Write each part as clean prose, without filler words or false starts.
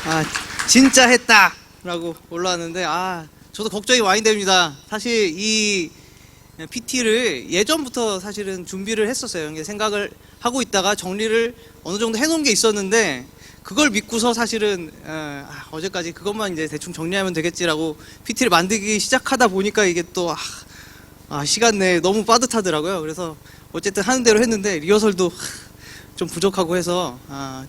아, 진짜 했다! 라고 올라왔는데, 저도 걱정이 많이 됩니다. 사실 이 PT를 예전부터 사실은 준비를 했었어요. 생각을 하고 있다가 정리를 어느 정도 해놓은 게 있었는데, 그걸 믿고서 사실은, 어제까지 그것만 이제 대충 정리하면 되겠지라고 PT를 만들기 시작하다 보니까 이게 또, 시간 내에 너무 빠듯하더라고요. 그래서 어쨌든 하는 대로 했는데, 리허설도 좀 부족하고 해서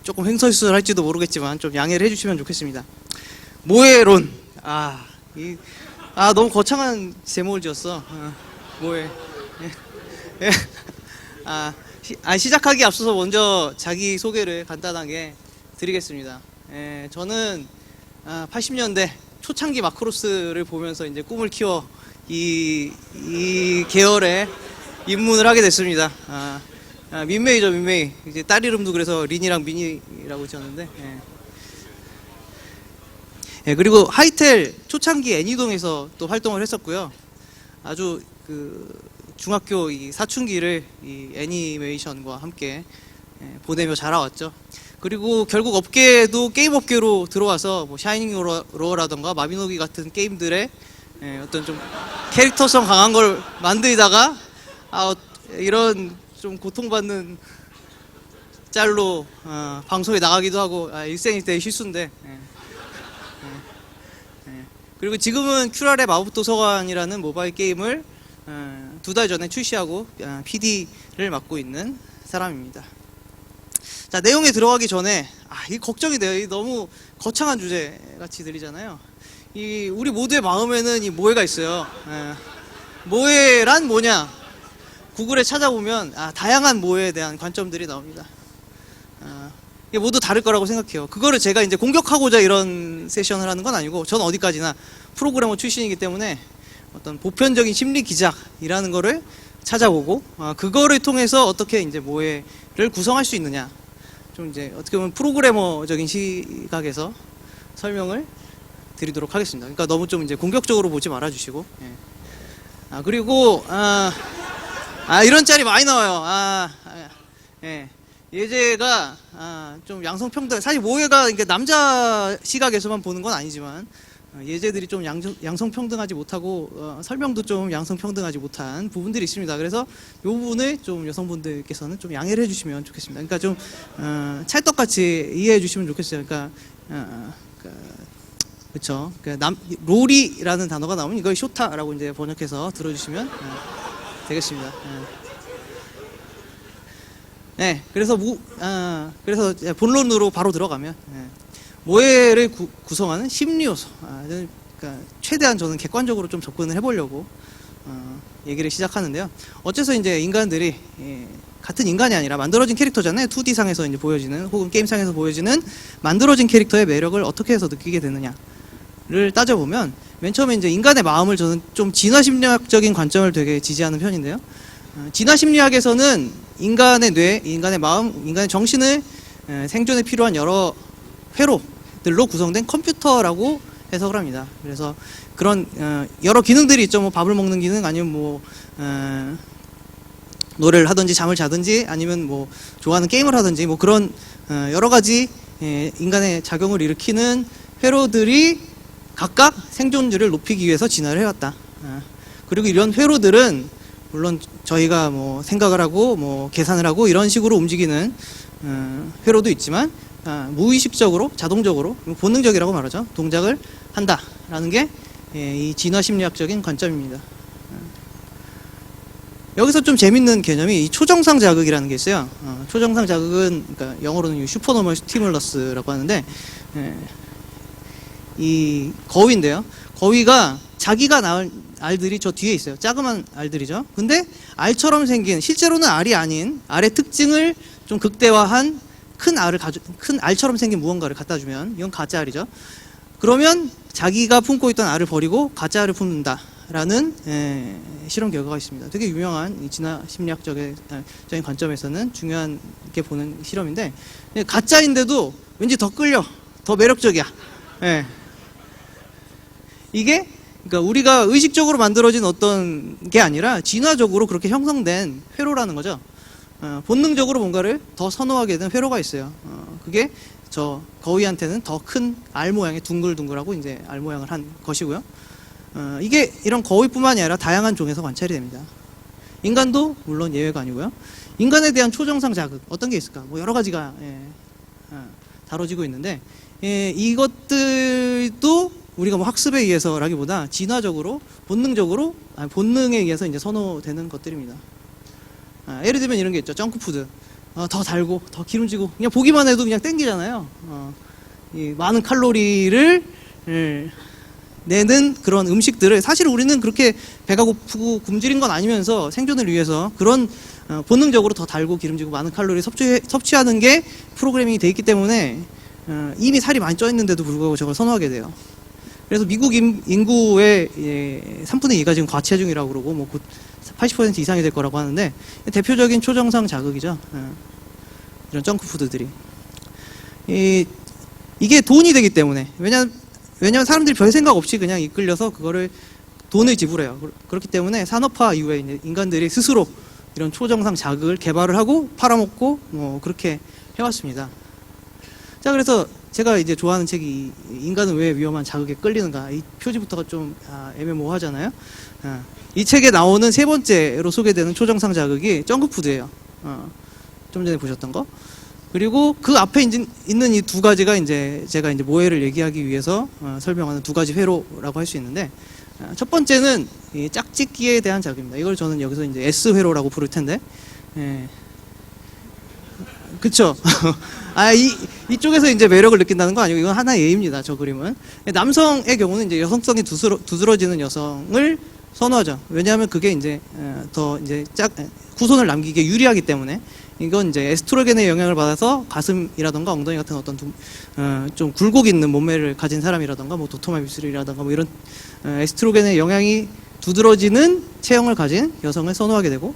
조금 횡설수설할지도 모르겠지만 좀 양해를 해주시면 좋겠습니다. 모해론. 너무 거창한 제목을 지었어. 모해. 예. 시작하기 앞서서 먼저 자기 소개를 간단하게 드리겠습니다. 저는 80년대 초창기 마크로스를 보면서 이제 꿈을 키워 이 계열에 입문을 하게 됐습니다. 민메이죠, 민메이. 이제 딸 이름도 그래서 린이랑 미니라고 지었는데. 그리고 하이텔 초창기 애니동에서 또 활동을 했었고요. 아주 중학교 이 사춘기를 이 애니메이션과 함께 보내며 자라왔죠. 그리고 결국 업계도 게임 업계로 들어와서 뭐 샤이닝 로어라던가 마비노기 같은 게임들의 어떤 좀 캐릭터성 강한 걸 만들다가 이런 좀 고통받는 짤로 방송에 나가기도 하고 일생일대의 실수인데. 그리고 지금은 큐랄의 마법도서관이라는 모바일 게임을 2달 전에 출시하고 PD를 맡고 있는 사람입니다. 자, 내용에 들어가기 전에 이 걱정이 돼요. 이 너무 거창한 주제 같이 들리잖아요. 우리 모두의 마음에는 이 모해가 있어요. 모해란 뭐냐? 구글에 찾아보면 다양한 모해에 대한 관점들이 나옵니다. 이게 모두 다를 거라고 생각해요. 그거를 제가 이제 공격하고자 이런 세션을 하는 건 아니고, 저는 어디까지나 프로그래머 출신이기 때문에 어떤 보편적인 심리 기작이라는 거를 찾아보고, 그거를 통해서 어떻게 이제 모해를 구성할 수 있느냐, 좀 이제 어떻게 보면 프로그래머적인 시각에서 설명을 드리도록 하겠습니다. 그러니까 너무 좀 이제 공격적으로 보지 말아주시고. 그리고 이런 짤이 많이 나와요. 예제가 좀 양성평등, 사실 모해가 남자 시각에서만 보는 건 아니지만 예제들이 좀 양성평등하지 못하고 설명도 좀 양성평등하지 못한 부분들이 있습니다. 그래서 이 부분을 좀 여성분들께서는 좀 양해를 해주시면 좋겠습니다. 그러니까 좀 찰떡같이 이해해 주시면 좋겠어요. 그러니까 그렇죠. 롤이라는 단어가 나오면 이걸 쇼타라고 이제 번역해서 들어주시면 되겠습니다. 그래서 그래서 본론으로 바로 들어가면 모해를 구성하는 심리 요소. 그러니까 최대한 저는 객관적으로 좀 접근을 해보려고 얘기를 시작하는데요. 어째서 이제 인간들이 같은 인간이 아니라 만들어진 캐릭터잖아요. 2D 상에서 이제 보여지는, 혹은 게임 상에서 보여지는 만들어진 캐릭터의 매력을 어떻게 해서 느끼게 되느냐를 따져보면, 맨 처음에 이제 인간의 마음을 저는 좀 진화 심리학적인 관점을 되게 지지하는 편인데요. 진화 심리학에서는 인간의 뇌, 인간의 마음, 인간의 정신을 생존에 필요한 여러 회로들로 구성된 컴퓨터라고 해석을 합니다. 그래서 그런 여러 기능들이 있죠. 뭐 밥을 먹는 기능, 아니면 뭐 노래를 하든지 잠을 자든지, 아니면 뭐 좋아하는 게임을 하든지, 뭐 그런 여러 가지 인간의 작용을 일으키는 회로들이 각각 생존율을 높이기 위해서 진화를 해왔다. 그리고 이런 회로들은 물론 저희가 뭐 생각을 하고 뭐 계산을 하고 이런 식으로 움직이는 회로도 있지만, 무의식적으로, 자동적으로, 본능적이라고 말하죠. 동작을 한다라는 게 이 진화 심리학적인 관점입니다. 여기서 좀 재밌는 개념이 이 초정상 자극이라는 게 있어요. 초정상 자극은 그러니까 영어로는 슈퍼노멀 스티뮬러스라고 하는데, 이 거위인데요. 거위가 자기가 낳은 알들이 저 뒤에 있어요. 자그만 알들이죠. 근데 알처럼 생긴, 실제로는 알이 아닌 알의 특징을 좀 극대화한 큰 알처럼 생긴 무언가를 갖다 주면 이건 가짜 알이죠. 그러면 자기가 품고 있던 알을 버리고 가짜 알을 품는다라는 실험 결과가 있습니다. 되게 유명한 이 진화 심리학적인 관점에서는 중요하게 보는 실험인데, 가짜인데도 왠지 더 끌려, 더 매력적이야. 이게 그러니까 우리가 의식적으로 만들어진 어떤 게 아니라 진화적으로 그렇게 형성된 회로라는 거죠. 본능적으로 뭔가를 더 선호하게 된 회로가 있어요. 그게 저 거위한테는 더 큰 알 모양의 둥글둥글하고 이제 알 모양을 한 것이고요. 이게 이런 거위뿐만이 아니라 다양한 종에서 관찰이 됩니다. 인간도 물론 예외가 아니고요. 인간에 대한 초정상 자극 어떤 게 있을까? 뭐 여러 가지가 다뤄지고 있는데 이것들도 우리가 뭐 학습에 의해서라기보다 진화적으로 본능적으로 본능에 의해서 이제 선호되는 것들입니다. 예를 들면 이런 게 있죠. 정크푸드. 더 달고 더 기름지고 그냥 보기만 해도 그냥 땡기잖아요. 이 많은 칼로리를 내는 그런 음식들을 사실 우리는 그렇게 배가 고프고 굶주린 건 아니면서 생존을 위해서 그런 본능적으로 더 달고 기름지고 많은 칼로리 섭취하는 게 프로그래밍이 돼 있기 때문에 이미 살이 많이 쪄 있는데도 불구하고 저걸 선호하게 돼요. 그래서 미국 인구의 3분의 2가 지금 과체중이라고 그러고 뭐 곧 80% 이상이 될 거라고 하는데 대표적인 초정상 자극이죠. 이런 정크푸드들이 이게 돈이 되기 때문에 왜냐면 사람들이 별 생각 없이 그냥 이끌려서 그거를 돈을 지불해요. 그렇기 때문에 산업화 이후에 이제 인간들이 스스로 이런 초정상 자극을 개발을 하고 팔아먹고 뭐 그렇게 해왔습니다. 자, 그래서 제가 이제 좋아하는 책이 인간은 왜 위험한 자극에 끌리는가. 이 표지부터가 좀 애매모호하잖아요. 이 책에 나오는 세 번째로 소개되는 초정상 자극이 정크푸드예요. 좀 전에 보셨던 거. 그리고 그 앞에 있는 이 두 가지가 이제 제가 이제 모해를 얘기하기 위해서 설명하는 두 가지 회로라고 할 수 있는데, 첫 번째는 이 짝짓기에 대한 자극입니다. 이걸 저는 여기서 이제 S 회로라고 부를 텐데, 그쵸? 이쪽에서 이제 매력을 느낀다는 건 아니고 이건 하나의 예입니다. 저 그림은. 남성의 경우는 이제 여성성이 두드러지는 여성을 선호하죠. 왜냐하면 그게 이제 더 이제 후손을 남기기에 유리하기 때문에. 이건 이제 에스트로겐의 영향을 받아서 가슴이라던가 엉덩이 같은 어떤 좀 굴곡 있는 몸매를 가진 사람이라던가 뭐 도토마 입술이라던가 뭐 이런 에스트로겐의 영향이 두드러지는 체형을 가진 여성을 선호하게 되고,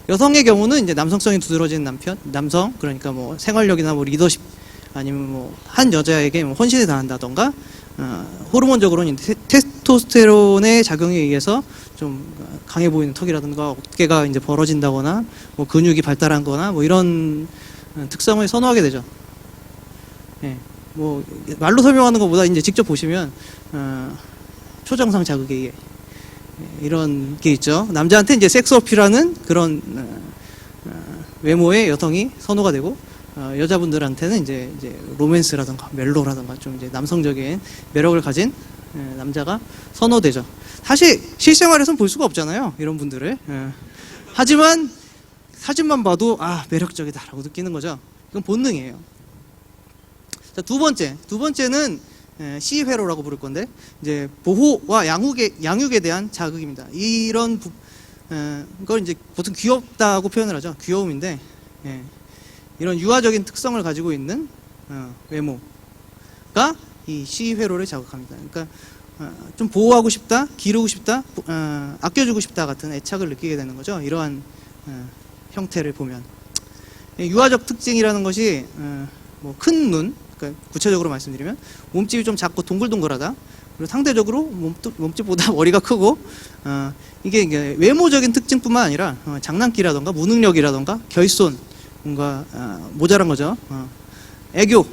여성의 경우는 이제 남성성이 두드러지는 남성, 그러니까 뭐 생활력이나 뭐 리더십 아니면 뭐 한 여자에게 뭐 헌신을 다한다던가 호르몬적으로는 테스토스테론의 작용에 의해서 좀 강해 보이는 턱이라든가 어깨가 이제 벌어진다거나 뭐 근육이 발달한 거나 뭐 이런 특성을 선호하게 되죠. 예. 뭐 말로 설명하는 것보다 이제 직접 보시면 초정상 자극에 의해 이런 게 있죠. 남자한테 이제 섹스 어필하는 그런 외모의 여성이 선호가 되고, 여자분들한테는 이제 로맨스라든가 멜로라든가 좀 이제 남성적인 매력을 가진 남자가 선호되죠. 사실 실생활에서는 볼 수가 없잖아요, 이런 분들을. 하지만 사진만 봐도 매력적이다라고 느끼는 거죠. 이건 본능이에요. 자, 두 번째는 C 회로라고 부를 건데, 이제 보호와 양육에 대한 자극입니다. 이런 걸 이제 보통 귀엽다고 표현을 하죠. 귀여움인데, 이런 유아적인 특성을 가지고 있는 외모가 이 C 회로를 자극합니다. 그러니까 좀 보호하고 싶다, 기르고 싶다, 아껴주고 싶다 같은 애착을 느끼게 되는 거죠. 이러한 형태를 보면. 유아적 특징이라는 것이 뭐 큰 눈, 그러니까 구체적으로 말씀드리면 몸집이 좀 작고 동글동글하다, 그리고 상대적으로 몸집보다 머리가 크고, 이게 외모적인 특징뿐만 아니라 장난기라던가 무능력이라던가 결손, 뭔가 모자란 거죠. 애교,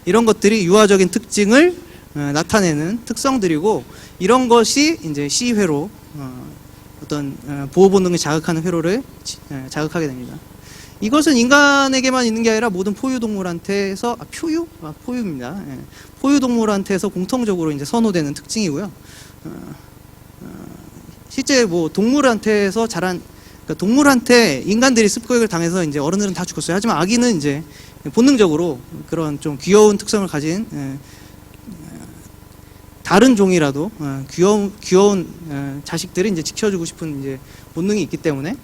이런 것들이 유아적인 특징을 나타내는 특성들이고, 이런 것이 이제 C 회로, 어떤 보호 본능을 자극하는 회로를 자극하게 됩니다. 이것은 인간에게만 있는 게 아니라 모든 포유동물한테서 포유입니다. 포유동물한테서 공통적으로 이제 선호되는 특징이고요. 실제 뭐 동물한테서 자란, 그러니까 동물한테 인간들이 습교육을 당해서 이제 어른들은 다 죽었어요. 하지만 아기는 이제 본능적으로 그런 좀 귀여운 특성을 가진 다른 종이라도 귀여운 자식들을 이제 지켜주고 싶은 이제 본능이 있기 때문에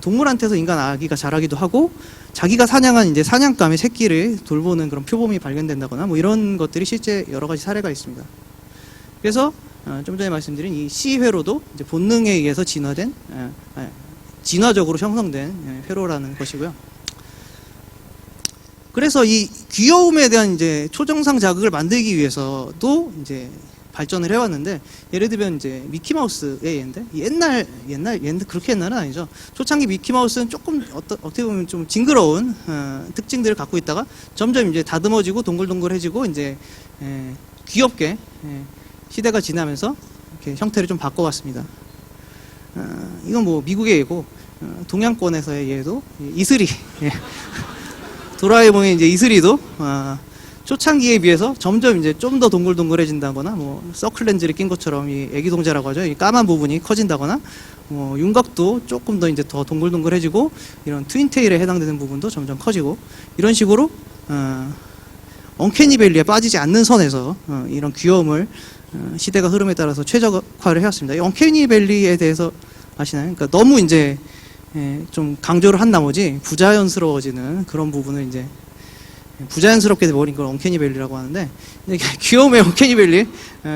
동물한테서 인간 아기가 자라기도 하고, 자기가 사냥한 이제 사냥감의 새끼를 돌보는 그런 표범이 발견된다거나 뭐 이런 것들이 실제 여러 가지 사례가 있습니다. 그래서 좀 전에 말씀드린 이 C 회로도 이제 본능에 의해서 진화적으로 형성된 회로라는 것이고요. 그래서 이 귀여움에 대한 이제 초정상 자극을 만들기 위해서도 이제 발전을 해왔는데, 예를 들면 이제 미키마우스의 예인데, 옛날 그렇게 옛날은 아니죠. 초창기 미키마우스는 조금 어떻게 보면 좀 징그러운 특징들을 갖고 있다가 점점 이제 다듬어지고 동글동글해지고 이제 귀엽게 시대가 지나면서 이렇게 형태를 좀 바꿔왔습니다. 이건 뭐 미국의 예고, 동양권에서의 예도 이슬이 도라에몽의 이제 이슬이도 초창기에 비해서 점점 이제 좀 더 동글동글해진다거나, 뭐 서클 렌즈를 낀 것처럼 이 애기 동자라고 하죠. 이 까만 부분이 커진다거나, 뭐 윤곽도 조금 더 이제 더 동글동글해지고, 이런 트윈테일에 해당되는 부분도 점점 커지고, 이런 식으로 언캐니 밸리에 빠지지 않는 선에서 이런 귀여움을 시대가 흐름에 따라서 최적화를 해왔습니다. 이 언캐니 밸리에 대해서 아시나요? 그러니까 너무 이제 좀 강조를 한 나머지 부자연스러워지는 그런 부분을 이제 부자연스럽게 버린 걸 언캐니 밸리라고 하는데, 귀여움의 언캐니 밸리,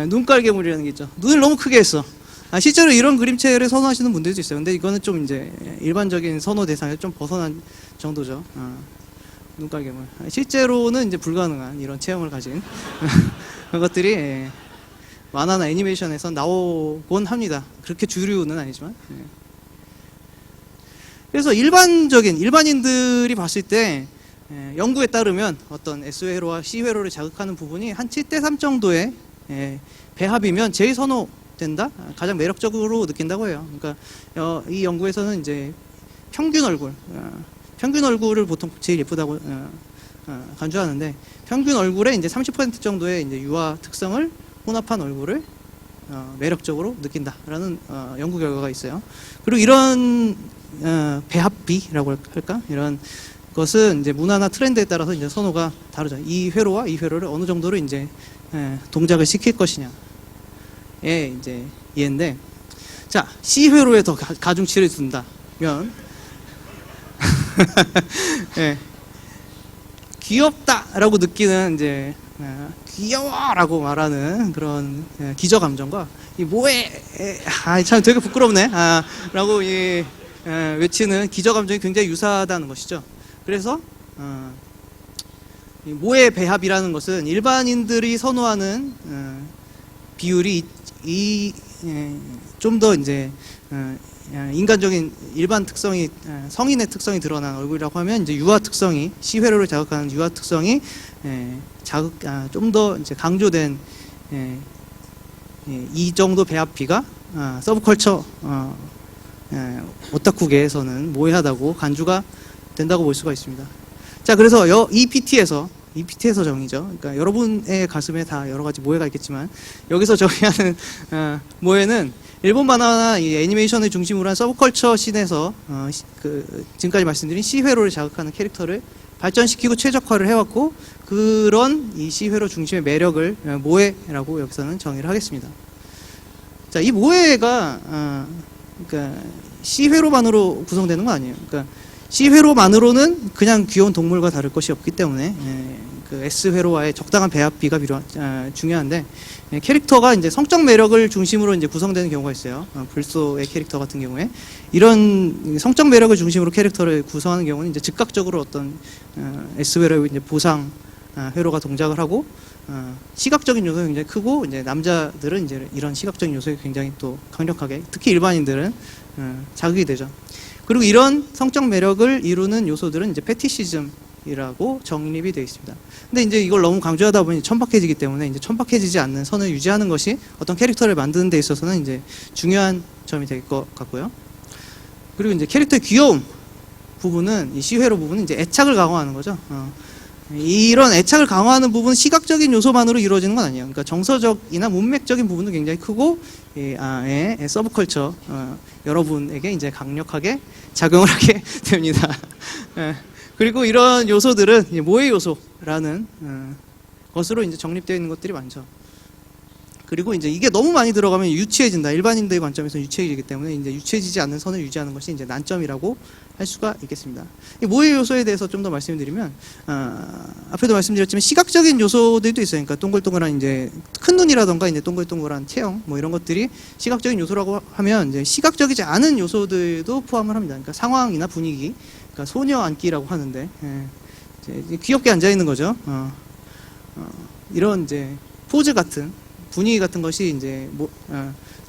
눈깔괴물이라는 게 있죠. 눈을 너무 크게 했어. 실제로 이런 그림체를 선호하시는 분들도 있어요. 근데 이거는 좀 이제 일반적인 선호 대상에서 좀 벗어난 정도죠. 눈깔괴물. 실제로는 이제 불가능한 이런 체형을 가진 그런 것들이 만화나 애니메이션에서 나오곤 합니다. 그렇게 주류는 아니지만. 그래서 일반인들이 봤을 때 연구에 따르면 어떤 S회로와 C회로를 자극하는 부분이 한 7대3 정도의 배합이면 제일 선호된다? 가장 매력적으로 느낀다고 해요. 그러니까 이 연구에서는 이제 평균 얼굴을 보통 제일 예쁘다고 간주하는데, 평균 얼굴에 이제 30% 정도의 이제 유화 특성을 혼합한 얼굴을 매력적으로 느낀다라는 연구 결과가 있어요. 그리고 이런 배합비라고 할까? 이런 것은 이제 문화나 트렌드에 따라서 이제 선호가 다르죠. 이 회로와 이 회로를 어느 정도로 이제 동작을 시킬 것이냐에 이제 이해인데, 자, C 회로에 더 가중치를 둔다면 귀엽다라고 느끼는 이제 귀여워라고 말하는 그런 기저 감정과 이 뭐해 참 되게 부끄럽네 라고 외치는 기저 감정이 굉장히 유사하다는 것이죠. 그래서 이 모의 배합이라는 것은 일반인들이 선호하는 비율이 좀 더 이제 인간적인 일반 특성이 성인의 특성이 드러난 얼굴이라고 하면 이제 유아 특성이 C회로를 자극하는 유아 특성이 좀 더 이제 강조된 이 정도 배합비가 서브컬처 오타쿠계에서는 모해하다고 간주가 된다고 볼 수가 있습니다. 자, 그래서 이 PT에서 정의죠. 그러니까 여러분의 가슴에 다 여러 가지 모해가 있겠지만, 여기서 정의하는 모해는 일본 만화나 이 애니메이션을 중심으로 한 서브컬처 씬에서 지금까지 말씀드린 C회로를 자극하는 캐릭터를 발전시키고 최적화를 해왔고, 그런 이 C회로 중심의 매력을 모해라고 여기서는 정의를 하겠습니다. 자, 이 모해가 그러니까 C회로만으로 구성되는 건 아니에요. 그러니까 C회로만으로는 그냥 귀여운 동물과 다를 것이 없기 때문에 그 S회로와의 적당한 배합비가 중요한데, 캐릭터가 이제 성적 매력을 중심으로 이제 구성되는 경우가 있어요. 불소의 캐릭터 같은 경우에 이런 성적 매력을 중심으로 캐릭터를 구성하는 경우는 이제 즉각적으로 어떤 S회로의 이제 보상 회로가 동작을 하고, 시각적인 요소가 굉장히 크고, 이제 남자들은 이제 이런 시각적인 요소에 굉장히 또 강력하게, 특히 일반인들은 자극이 되죠. 그리고 이런 성적 매력을 이루는 요소들은 이제 패티시즘이라고 정립이 되어 있습니다. 근데 이제 이걸 너무 강조하다 보니 천박해지기 때문에 이제 천박해지지 않는 선을 유지하는 것이 어떤 캐릭터를 만드는 데 있어서는 이제 중요한 점이 될 것 같고요. 그리고 이제 캐릭터의 귀여움 부분은, 이 C회로 부분은 이제 애착을 강화하는 거죠. 이런 애착을 강화하는 부분은 시각적인 요소만으로 이루어지는 건 아니에요. 그러니까 정서적이나 문맥적인 부분도 굉장히 크고, 서브컬처 여러분에게 이제 강력하게 작용을 하게 됩니다. 그리고 이런 요소들은 모의 요소라는 것으로 이제 정립되어 있는 것들이 많죠. 그리고 이제 이게 너무 많이 들어가면 유치해진다. 일반인들의 관점에서 유치해지기 때문에 이제 유치해지지 않는 선을 유지하는 것이 이제 난점이라고 할 수가 있겠습니다. 이 모의 요소에 대해서 좀 더 말씀드리면, 앞에도 말씀드렸지만 시각적인 요소들도 있어요. 그러니까 동글동글한 이제 큰 눈이라던가 이제 동글동글한 체형 뭐 이런 것들이 시각적인 요소라고 하면, 이제 시각적이지 않은 요소들도 포함을 합니다. 그러니까 상황이나 분위기, 그러니까 소녀 앉기라고 하는데, 이제 귀엽게 앉아 있는 거죠. 이런 이제 포즈 같은 분위기 같은 것이 이제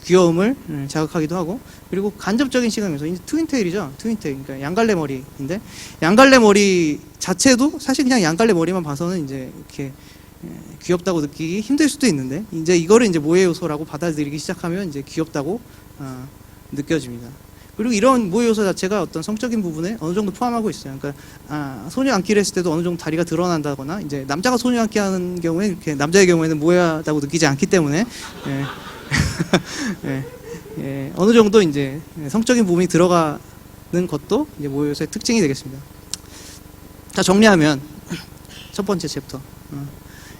귀여움을 자극하기도 하고, 그리고 간접적인 시각에서 이제 트윈테일이죠. 트윈테일, 그러니까 양갈래 머리인데, 양갈래 머리 자체도 사실 그냥 양갈래 머리만 봐서는 이제 이렇게 귀엽다고 느끼기 힘들 수도 있는데, 이제 이거를 이제 모해 요소라고 받아들이기 시작하면 이제 귀엽다고 느껴집니다. 그리고 이런 모해 요소 자체가 어떤 성적인 부분에 어느 정도 포함하고 있어요. 그러니까 소녀 안기를 했을 때도 어느 정도 다리가 드러난다거나, 이제 남자가 소녀 안기 하는 경우에 이렇게 남자의 경우에는 모해하다고 느끼지 않기 때문에 어느 정도 이제 성적인 부분이 들어가는 것도 이제 모해 요소의 특징이 되겠습니다. 자, 정리하면 첫 번째 챕터.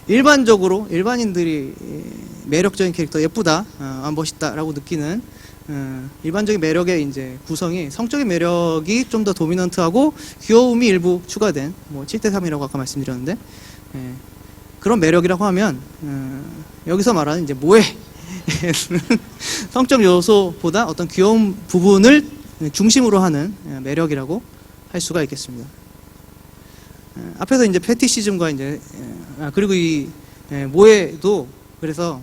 일반적으로 일반인들이 매력적인 캐릭터, 예쁘다, 멋있다라고 느끼는 일반적인 매력의 이제 구성이 성적인 매력이 좀 더 도미넌트하고 귀여움이 일부 추가된 7대3이라고 아까 말씀드렸는데, 그런 매력이라고 하면 여기서 말하는 이제 모해 성적 요소보다 어떤 귀여운 부분을 중심으로 하는 매력이라고 할 수가 있겠습니다. 앞에서 이제 패티시즘과 이제 그리고 이 모해도 그래서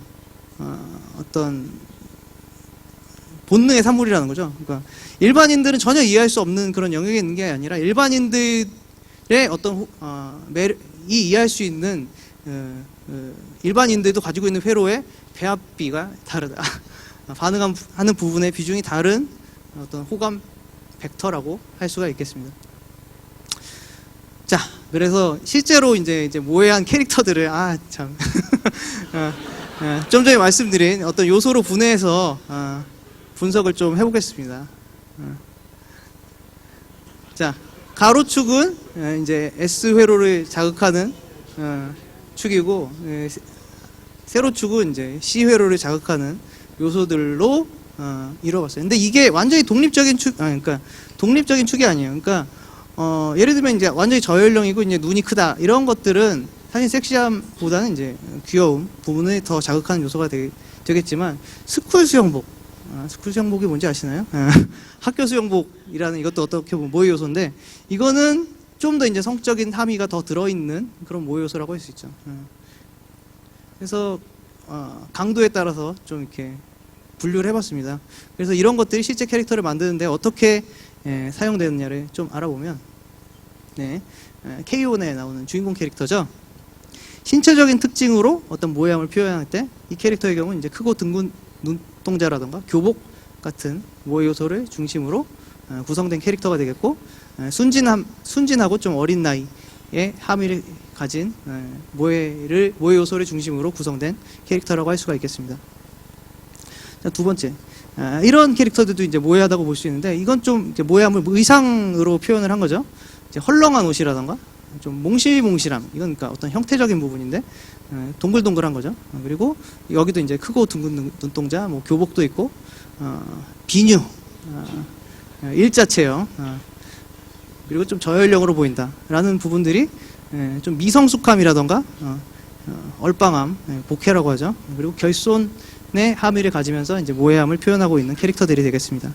어떤 본능의 산물이라는 거죠. 그러니까 일반인들은 전혀 이해할 수 없는 그런 영역에 있는 게 아니라 일반인들의 어떤 이해할 수 있는 일반인들도 가지고 있는 회로의 배합비가 다르다. 반응하는 부분의 비중이 다른 어떤 호감 벡터라고 할 수가 있겠습니다. 자, 그래서 실제로 이제 모해한 캐릭터들을 좀 전에 말씀드린 어떤 요소로 분해해서 분석을 좀 해보겠습니다. 자, 가로축은 이제 S 회로를 자극하는 축이고, 세로축은 이제 C 회로를 자극하는 요소들로 이루어봤어요. 근데 이게 완전히 독립적인 그러니까 독립적인 축이 아니에요. 그러니까 예를 들면 이제 완전히 저연령이고 이제 눈이 크다, 이런 것들은 사실 섹시함보다는 이제 귀여움 부분을 더 자극하는 요소가 되겠지만, 스쿨 수영복, 스쿨 수영복이 뭔지 아시나요? 학교 수영복이라는 이것도 어떻게 보면 모의 요소인데, 이거는 좀 더 이제 성적인 함의가 더 들어있는 그런 모의 요소라고 할 수 있죠. 그래서 강도에 따라서 좀 이렇게 분류를 해봤습니다. 그래서 이런 것들이 실제 캐릭터를 만드는데 어떻게 사용되느냐를 좀 알아보면, K-ON에 나오는 주인공 캐릭터죠. 신체적인 특징으로 어떤 모양을 표현할 때 이 캐릭터의 경우는 이제 크고 둥근 눈동자라던가 교복 같은 모의 요소를 중심으로 구성된 캐릭터가 되겠고, 순진하고 좀 어린 나이의 함의를 가진 모의 요소를 중심으로 구성된 캐릭터라고 할 수가 있겠습니다. 자, 두 번째, 이런 캐릭터들도 이제 모해하다고 볼 수 있는데, 이건 좀 이제 모해함을 의상으로 표현을 한 거죠. 이제 헐렁한 옷이라던가 좀 몽실몽실함, 이건 그러니까 어떤 형태적인 부분인데 동글동글한 거죠. 그리고 여기도 이제 크고 둥근 눈동자, 교복도 있고, 비뉴, 일자체형, 그리고 좀 저연령으로 보인다라는 부분들이 좀 미성숙함이라던가 얼빵함, 복해라고 하죠. 그리고 결손의 함의를 가지면서 이제 모해함을 표현하고 있는 캐릭터들이 되겠습니다.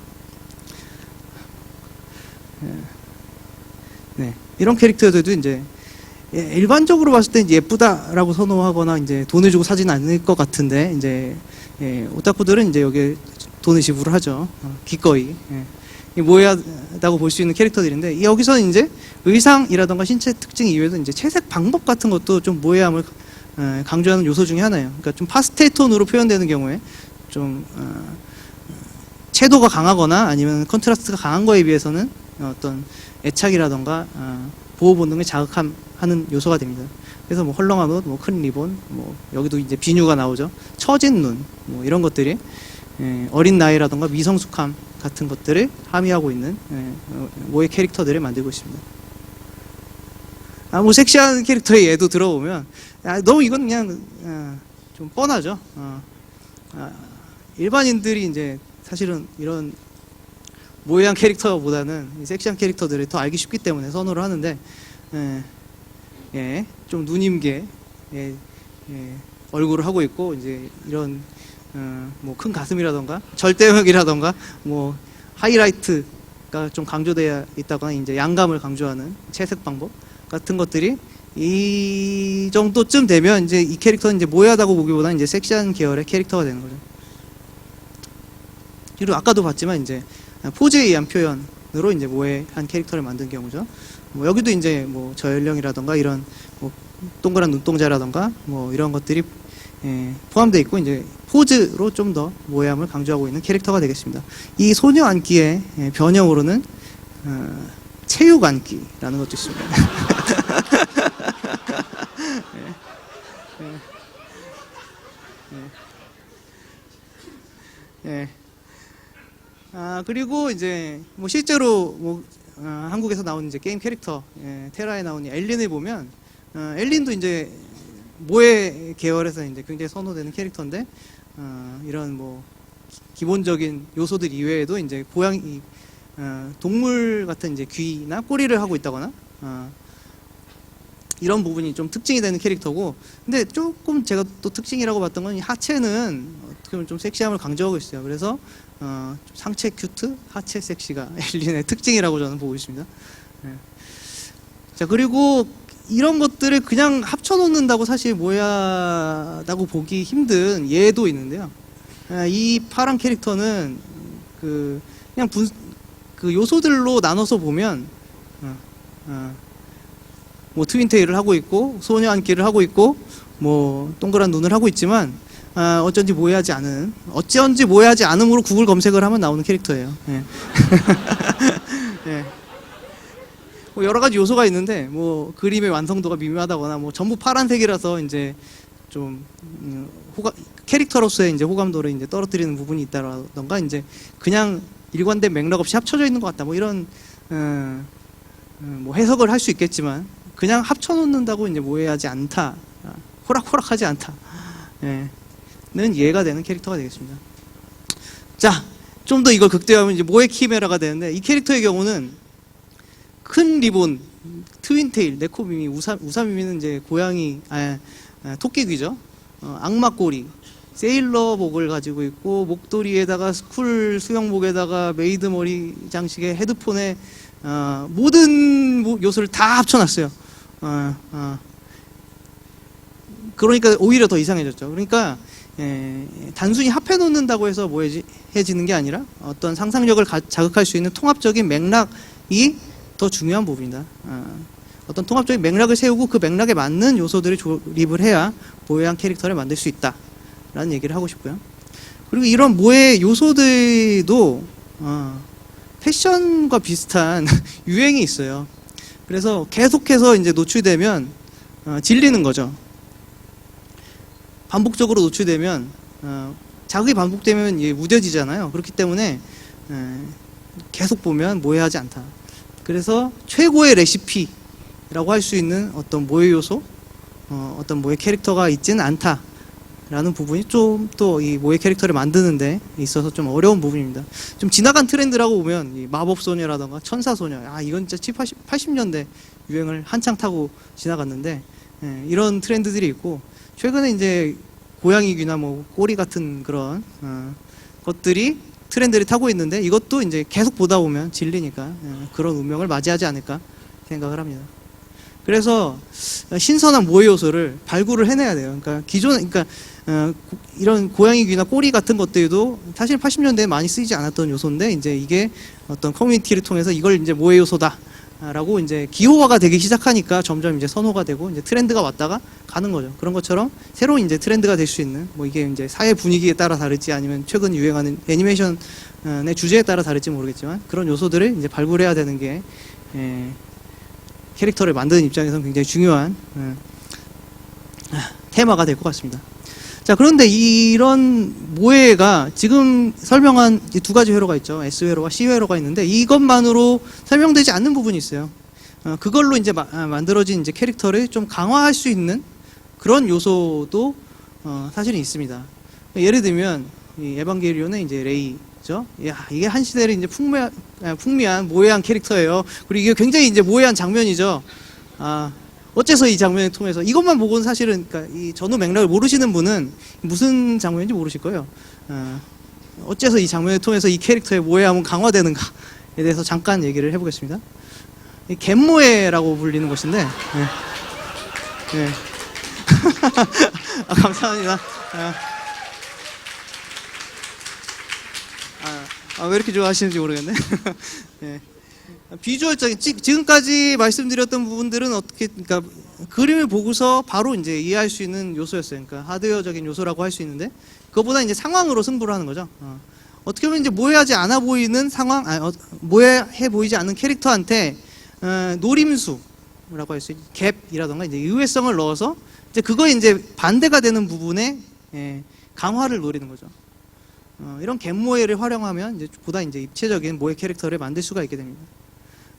이런 캐릭터들도 이제 일반적으로 봤을 때 이제 예쁘다라고 선호하거나 이제 돈을 주고 사진 않을 것 같은데, 이제 오타쿠들은 이제 여기에 돈을 지불을 하죠. 기꺼이. 모해하다고 볼 수 있는 캐릭터들인데, 여기서는 이제 의상이라던가 신체 특징 이외에도 이제 채색 방법 같은 것도 좀 모해함을 강조하는 요소 중에 하나예요. 그러니까 좀 파스텔 톤으로 표현되는 경우에 좀 채도가 강하거나 아니면 컨트라스트가 강한 거에 비해서는 어떤 애착이라던가 보호 본능을 자극하는 요소가 됩니다. 그래서 헐렁한 옷, 큰 리본, 여기도 이제 비뉴가 나오죠. 처진 눈, 이런 것들이 어린 나이라던가 미성숙함 같은 것들을 함의하고 있는 모의 캐릭터들을 만들고 있습니다. 섹시한 캐릭터의 예도 들어보면 너무 이건 그냥 좀 뻔하죠. 일반인들이 이제 사실은 이런 모해한 캐릭터보다는 섹시한 캐릭터들을 더 알기 쉽기 때문에 선호를 하는데, 좀 누님계 얼굴을 하고 있고, 이제 이런 큰 가슴이라던가 절대형이라던가 하이라이트가 좀 강조되어 있다거나 이제 양감을 강조하는 채색 방법 같은 것들이 이 정도쯤 되면 이제 이 캐릭터는 이제 모해하다고 보기보다는 이제 섹시한 계열의 캐릭터가 되는 거죠. 그리고 아까도 봤지만 이제 포즈에 의한 표현으로 이제 모해한 캐릭터를 만든 경우죠. 뭐 여기도 이제 뭐 저연령이라던가 이런 뭐 동그란 눈동자라던가 뭐 이런 것들이 포함되어 있고 이제 포즈로 좀 더 모해함을 강조하고 있는 캐릭터가 되겠습니다. 이 소녀 안기의 변형으로는 체육 안기라는 것도 있습니다. 그리고 이제 뭐 실제로 뭐 한국에서 나온 이제 게임 캐릭터 테라에 나온 엘린을 보면 엘린도 이제 모해 계열에서 이제 굉장히 선호되는 캐릭터인데 이런 뭐 기본적인 요소들 이외에도 이제 고양이 동물 같은 이제 귀나 꼬리를 하고 있다거나 이런 부분이 좀 특징이 되는 캐릭터고, 근데 조금 제가 또 특징이라고 봤던 건 이 하체는 어떻게 보면 좀 섹시함을 강조하고 있어요. 그래서 상체 큐트, 하체 섹시가 엘린의 특징이라고 저는 보고 있습니다. 자, 그리고 이런 것들을 그냥 합쳐놓는다고 사실 모해하다고 보기 힘든 예도 있는데요. 이 파란 캐릭터는 그냥 그 요소들로 나눠서 보면 뭐 트윈테일을 하고 있고 소녀 안기를 하고 있고 뭐 동그란 눈을 하고 있지만 어쩐지 모해하지 않음으로 구글 검색을 하면 나오는 캐릭터예요. 예. 예. 뭐 여러 가지 요소가 있는데 뭐 그림의 완성도가 미묘하다거나 뭐 전부 파란색이라서 이제 좀 캐릭터로서의 이제 호감도를 이제 떨어뜨리는 부분이 있다라던가 이제 그냥 일관된 맥락 없이 합쳐져 있는 것 같다 뭐 이런 뭐 해석을 할 수 있겠지만 그냥 합쳐놓는다고 이제 모해하지 않다, 호락호락하지 않다, 는 이해가 되는 캐릭터가 되겠습니다. 자, 좀 더 이걸 극대화하면 이제 모해 키메라가 되는데 이 캐릭터의 경우는 큰 리본, 트윈테일, 네코미미, 우사미미는 이제 고양이, 토끼귀죠. 악마 꼬리, 세일러복을 가지고 있고 목도리에다가 스쿨 수영복에다가 메이드 머리 장식에 헤드폰에 모든 요소를 다 합쳐놨어요. 그러니까 오히려 더 이상해졌죠. 그러니까 단순히 합해놓는다고 해서 모해지는 게 아니라 어떤 상상력을 자극할 수 있는 통합적인 맥락이 더 중요한 부분이다. 어떤 통합적인 맥락을 세우고 그 맥락에 맞는 요소들을 조립을 해야 모해한 캐릭터를 만들 수 있다 라는 얘기를 하고 싶고요. 그리고 이런 모해 요소들도 패션과 비슷한 유행이 있어요. 그래서 계속해서 이제 노출되면 질리는 거죠. 반복적으로 노출되면 자극이 반복되면 이게 무뎌지잖아요. 그렇기 때문에 계속 보면 모해하지 않다. 그래서 최고의 레시피라고 할 수 있는 어떤 모해 요소, 어떤 모해 캐릭터가 있지는 않다라는 부분이 좀 또 이 모해 캐릭터를 만드는 데 있어서 좀 어려운 부분입니다. 좀 지나간 트렌드라고 보면 이 마법소녀라던가 천사소녀, 이건 진짜 70, 80년대 유행을 한창 타고 지나갔는데 이런 트렌드들이 있고, 최근에 이제 고양이 귀나 뭐 꼬리 같은 그런 것들이 트렌드를 타고 있는데 이것도 이제 계속 보다 보면 질리니까 그런 운명을 맞이하지 않을까 생각을 합니다. 그래서 신선한 모해 요소를 발굴을 해내야 돼요. 그러니까 이런 고양이 귀나 꼬리 같은 것들도 사실 80년대에 많이 쓰이지 않았던 요소인데 이제 이게 어떤 커뮤니티를 통해서 이걸 이제 모해 요소다 라고 이제 기호화가 되기 시작하니까 점점 이제 선호가 되고 이제 트렌드가 왔다가 가는 거죠. 그런 것처럼 새로운 이제 트렌드가 될 수 있는, 뭐 이게 이제 사회 분위기에 따라 다를지 아니면 최근 유행하는 애니메이션의 주제에 따라 다를지 모르겠지만 그런 요소들을 이제 발굴해야 되는 게 캐릭터를 만드는 입장에서는 굉장히 중요한 테마가 될 것 같습니다. 자, 그런데 이런 모해가 지금 설명한 이 두 가지 회로가 있죠. S회로와 C회로가 있는데 이것만으로 설명되지 않는 부분이 있어요. 그걸로 이제 만들어진 이제 캐릭터를 좀 강화할 수 있는 그런 요소도 사실은 있습니다. 예를 들면 이 에반게리온의 이제 레이죠. 이게 한 시대를 이제 풍미한 모해한 캐릭터예요. 그리고 이게 굉장히 이제 모해한 장면이죠. 어째서 이 장면을 통해서 이것만 보고는 사실은 그러니까 이 전후 맥락을 모르시는 분은 무슨 장면인지 모르실 거예요. 어째서 이 장면을 통해서 이 캐릭터의 모해함은 강화되는가에 대해서 잠깐 얘기를 해보겠습니다. 이 갯모해라고 불리는 것인데 예. 아, 감사합니다. 왜 이렇게 좋아하시는지 모르겠네. 예. 비주얼적인, 지금까지 말씀드렸던 부분들은 어떻게, 그러니까 그림을 보고서 바로 이제 이해할 수 있는 요소였어요. 그러니까 하드웨어적인 요소라고 할 수 있는데, 그거보다 이제 상황으로 승부를 하는 거죠. 어떻게 보면 이제 모해하지 않아 보이는 상황, 모해해 보이지 않는 캐릭터한테 노림수라고 할 수 있는 갭이라던가 이제 의외성을 넣어서 이제 그거에 이제 반대가 되는 부분에 강화를 노리는 거죠. 이런 갭 모해를 활용하면 이제 보다 이제 입체적인 모해 캐릭터를 만들 수가 있게 됩니다.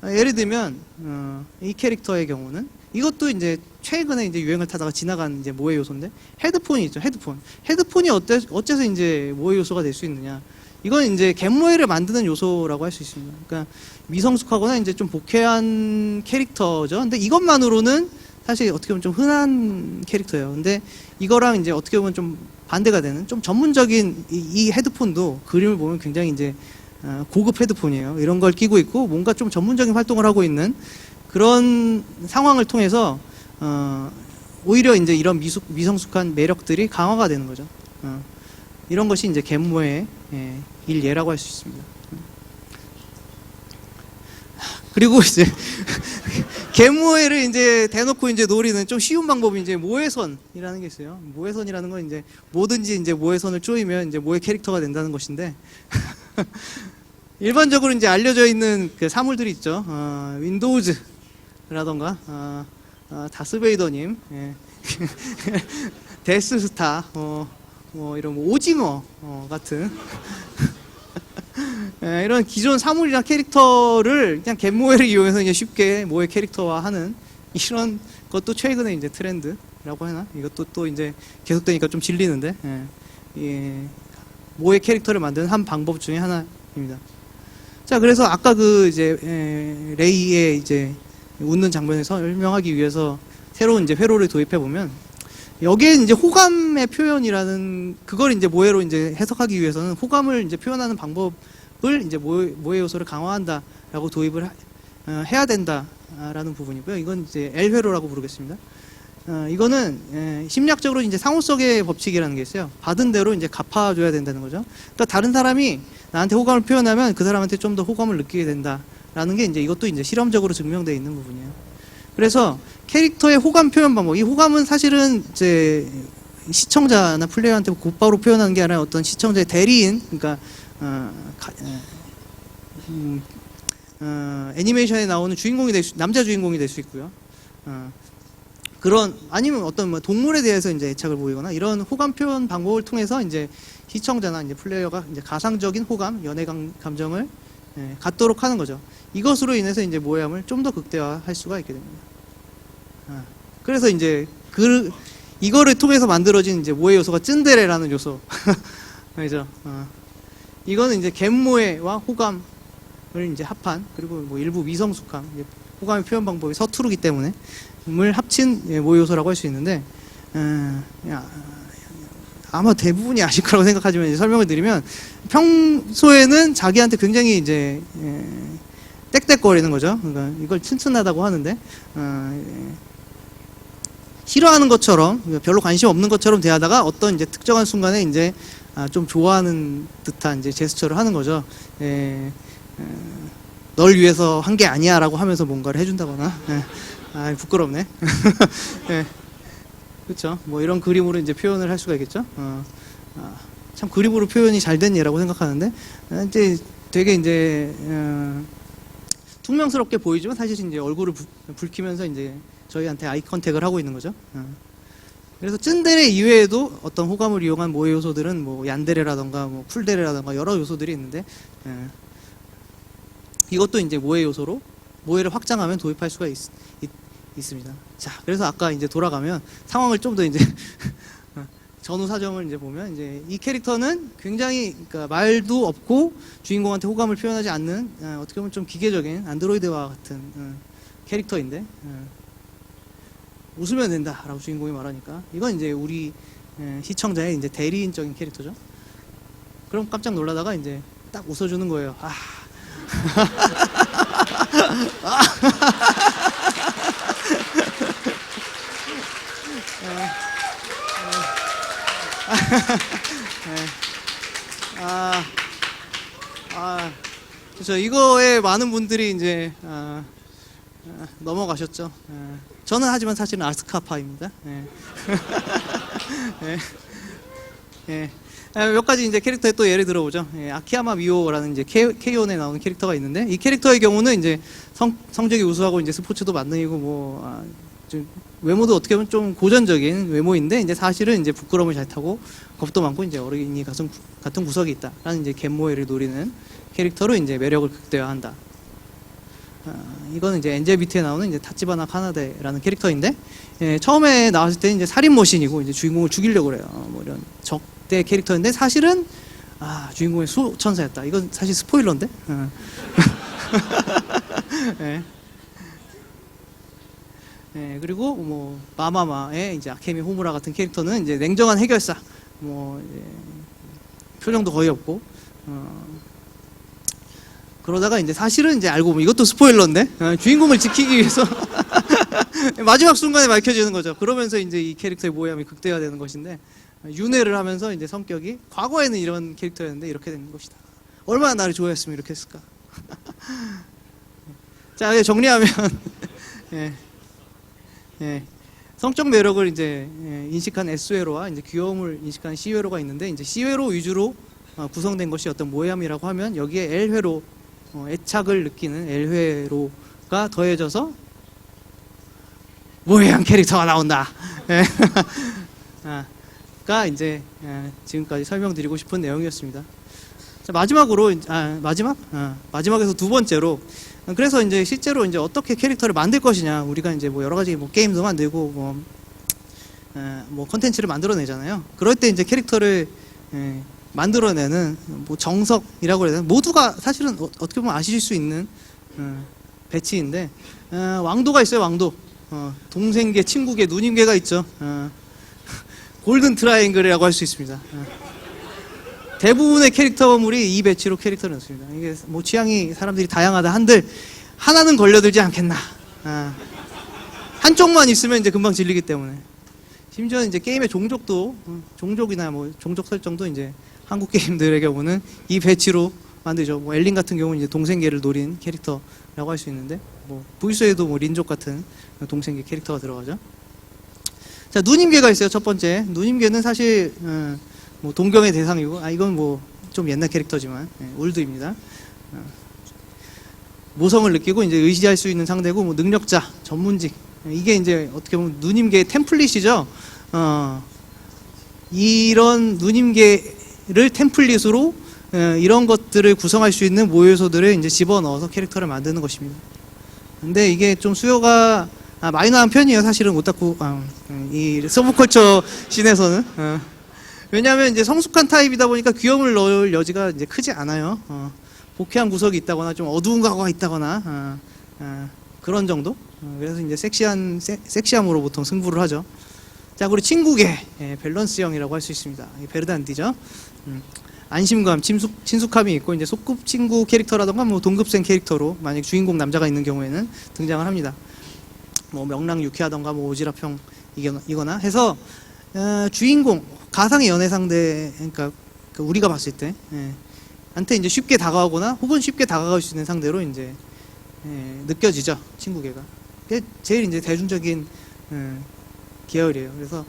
예를 들면 이 캐릭터의 경우는 이것도 이제 최근에 이제 유행을 타다가 지나간 이제 모해 요소인데 헤드폰이 있죠. 헤드폰이 어째서 이제 모해 요소가 될 수 있느냐? 이건 이제 갭 모해를 만드는 요소라고 할 수 있습니다. 그러니까 미성숙하거나 이제 좀 복해한 캐릭터죠. 근데 이것만으로는 사실 어떻게 보면 좀 흔한 캐릭터예요. 근데 이거랑 이제 어떻게 보면 좀 반대가 되는 좀 전문적인 이 헤드폰도 그림을 보면 굉장히 이제 고급 헤드폰이에요. 이런 걸 끼고 있고 뭔가 좀 전문적인 활동을 하고 있는 그런 상황을 통해서 오히려 이제 이런 미성숙한 매력들이 강화가 되는 거죠. 이런 것이 이제 갭모의 일예라고 할 수 있습니다. 그리고 이제 갭모해를 이제 대놓고 이제 노리는 좀 쉬운 방법이 이제 모해선이라는 게 있어요. 모해선이라는 건 이제 뭐든지 이제 모해선을 쪼이면 이제 모해 캐릭터가 된다는 것인데 일반적으로 이제 알려져 있는 그 사물들이 있죠. 윈도우즈라던가 다스베이더님, 데스스타, 뭐 이런 오징어 같은 이런 기존 사물이나 캐릭터를 그냥 갭모해를 이용해서 이제 쉽게 모해 캐릭터화하는 이런 것도 최근에 이제 트렌드라고 하나? 이것도 또 이제 계속되니까 좀 질리는데 모해 캐릭터를 만드는 한 방법 중에 하나입니다. 자, 그래서 아까 그 이제 레이의 이제 웃는 장면을 설명하기 위해서 새로운 이제 회로를 도입해 보면 여기에 이제 호감의 표현이라는 그걸 이제 모해로 이제 해석하기 위해서는 호감을 이제 표현하는 방법을 이제 모해 요소를 강화한다라고 도입을 해야 된다라는 부분이고요. 이건 이제 L 회로라고 부르겠습니다. 이거는 심리학적으로 이제 상호성의 법칙이라는 게 있어요. 받은 대로 이제 갚아줘야 된다는 거죠. 그러니까 다른 사람이 나한테 호감을 표현하면 그 사람한테 좀 더 호감을 느끼게 된다라는 게 이제 이것도 이제 실험적으로 증명되어 있는 부분이에요. 그래서 캐릭터의 호감 표현 방법, 이 호감은 사실은 이제 시청자나 플레이어한테 곧바로 표현하는 게 아니라 어떤 시청자의 대리인, 그러니까 애니메이션에 나오는 주인공이 남자 주인공이 될 수 있고요. 그런 아니면 어떤 뭐 동물에 대해서 이제 애착을 보이거나 이런 호감 표현 방법을 통해서 이제 시청자나 이제 플레이어가 이제 가상적인 호감, 연애 감정을 갖도록 하는 거죠. 이것으로 인해서 이제 모해함을 좀 더 극대화할 수가 있게 됩니다. 그래서 이제 이거를 통해서 만들어진 이제 모해 요소가 츤데레라는 요소. 그죠? 이거는 이제 갭모해와 호감을 이제 합한, 그리고 뭐 일부 미성숙함, 호감의 표현 방법이 서투르기 때문에 을 합친 모해 요소라고 할 수 있는데 아마 대부분이 아실 거라고 생각하지만 이제 설명을 드리면 평소에는 자기한테 굉장히 이제 떽떽거리는 거죠. 그러니까 이걸 튼튼하다고 하는데 싫어하는 것처럼 별로 관심 없는 것처럼 대하다가 어떤 이제 특정한 순간에 이제 좀 좋아하는 듯한 이제 제스처를 하는 거죠. 널 위해서 한 게 아니야라고 하면서 뭔가를 해준다거나. 부끄럽네. 그렇죠. 뭐 이런 그림으로 이제 표현을 할 수가 있겠죠. 참 그림으로 표현이 잘 된 예라고 생각하는데 이제 되게 이제 퉁명스럽게 보이지만 사실 이제 얼굴을 붉히면서 이제 저희한테 아이 컨택을 하고 있는 거죠. 그래서 츤데레 이외에도 어떤 호감을 이용한 모해 요소들은 뭐 얀데레라던가 뭐 쿨데레라던가 여러 요소들이 있는데 이것도 이제 모해 요소로 모해를 확장하면 도입할 수가 있습니다. 자, 그래서 아까 이제 돌아가면 상황을 좀 더 이제 전후 사정을 이제 보면 이제 이 캐릭터는 굉장히 그러니까 말도 없고 주인공한테 호감을 표현하지 않는 어떻게 보면 좀 기계적인 안드로이드와 같은 캐릭터인데 웃으면 된다라고 주인공이 말하니까 이건 이제 우리 시청자의 이제 대리인적인 캐릭터죠. 그럼 깜짝 놀라다가 이제 딱 웃어주는 거예요. 아, 그렇죠. 이거에 많은 분들이 이제 넘어가셨죠. 저는 하지만 사실은 아스카파입니다. 예. 예. 예. 몇 가지 이제 캐릭터에 또 예를 들어보죠. 예, 아키야마 미오라는 이제 K-ON에 나오는 캐릭터가 있는데, 이 캐릭터의 경우는 이제 성적이 우수하고 이제 스포츠도 만능이고 좀 외모도 어떻게 보면 좀 고전적인 외모인데, 이제 사실은 이제 부끄러움을 잘 타고 겁도 많고 이제 어린이 같은 구석이 있다라는 이제 갯모애를 노리는 캐릭터로 이제 매력을 극대화한다. 이거는 이제 엔젤비트에 나오는 이제 타치바나 카나데라는 캐릭터인데, 예, 처음에 나왔을 때 이제 살인 머신이고 이제 주인공을 죽이려고 그래요. 뭐 이런 적대 캐릭터인데, 사실은 주인공의 수천사였다. 이건 사실 스포일러인데. 예. 예, 그리고 뭐 마마마의 이제 아케미 호무라 같은 캐릭터는 이제 냉정한 해결사. 표정도 거의 없고. 그러다가 이제 사실은 이제 알고 보면 이것도 스포일러인데, 주인공을 지키기 위해서 마지막 순간에 밝혀지는 거죠. 그러면서 이제 이 캐릭터의 모함이 극대화되는 것인데, 윤회를 하면서 이제 성격이 과거에는 이런 캐릭터였는데 이렇게 된 것이다. 얼마나 나를 좋아했으면 이렇게 했을까. 자, 정리하면 예, 예, 성적 매력을 이제 인식한 S회로와 이제 귀여움을 인식한 C회로가 있는데, 이제 C회로 위주로 구성된 것이 어떤 모함이라고 하면, 여기에 L회로 애착을 느끼는 L회로가 더해져서 모해한 캐릭터가 나온다. 가 이제 지금까지 설명드리고 싶은 내용이었습니다. 자, 마지막으로 마지막에서 두 번째로, 그래서 이제 실제로 이제 어떻게 캐릭터를 만들 것이냐, 우리가 이제 뭐 여러 가지 뭐 게임도 만들고 뭐 컨텐츠를 만들어내잖아요. 그럴 때 이제 캐릭터를 만들어내는 뭐 정석이라고 해야 되나, 모두가 사실은 어떻게 보면 아실 수 있는 배치인데, 왕도가 있어요. 왕도. 동생계, 친구계, 누님계가 있죠. 골든 트라이앵글이라고 할 수 있습니다. 대부분의 캐릭터물이 이 배치로 캐릭터를 넣습니다. 이게 뭐 취향이 사람들이 다양하다 한들 하나는 걸려들지 않겠나. 한쪽만 있으면 이제 금방 질리기 때문에. 심지어 이제 게임의 종족도, 종족이나 뭐 종족 설정도 이제 한국 게임들의 경우는 이 배치로 만들죠. 뭐 엘린 같은 경우는 이제 동생계를 노린 캐릭터라고 할 수 있는데, 뭐 부이소에도 뭐 린족 같은 동생계 캐릭터가 들어가죠. 자, 누님계가 있어요. 첫 번째. 누님계는 사실 뭐 동경의 대상이고, 이건 뭐 좀 옛날 캐릭터지만 올드입니다. 모성을 느끼고 이제 의지할 수 있는 상대고, 뭐 능력자, 전문직. 이게 이제 어떻게 보면 누님계의 템플릿이죠. 이런 누님계를 템플릿으로 이런 것들을 구성할 수 있는 모요소들을 이제 집어넣어서 캐릭터를 만드는 것입니다. 근데 이게 좀 수요가 마이너한 편이에요. 사실은 오타쿠 이 서브컬처 씬에서는. 왜냐하면 이제 성숙한 타입이다 보니까 귀여움을 넣을 여지가 이제 크지 않아요. 복해한 구석이 있다거나 좀 어두운 과거가 있다거나 그런 정도. 그래서 이제 섹시함으로 보통 승부를 하죠. 자, 그리고 친구계, 밸런스형이라고 할 수 있습니다. 베르단디죠. 안심감, 친숙함이 있고, 이제 소꿉 친구 캐릭터라던가 뭐 동급생 캐릭터로 만약 주인공 남자가 있는 경우에는 등장을 합니다. 뭐 명랑 유쾌하던가 뭐 오지랖형이거나 해서 주인공 가상의 연애 상대, 그러니까 우리가 봤을 때 한테 이제 쉽게 다가오거나 혹은 쉽게 다가갈 수 있는 상대로 이제 느껴지죠. 친구계가. 그게 제일 이제 대중적인 계열이에요. 그래서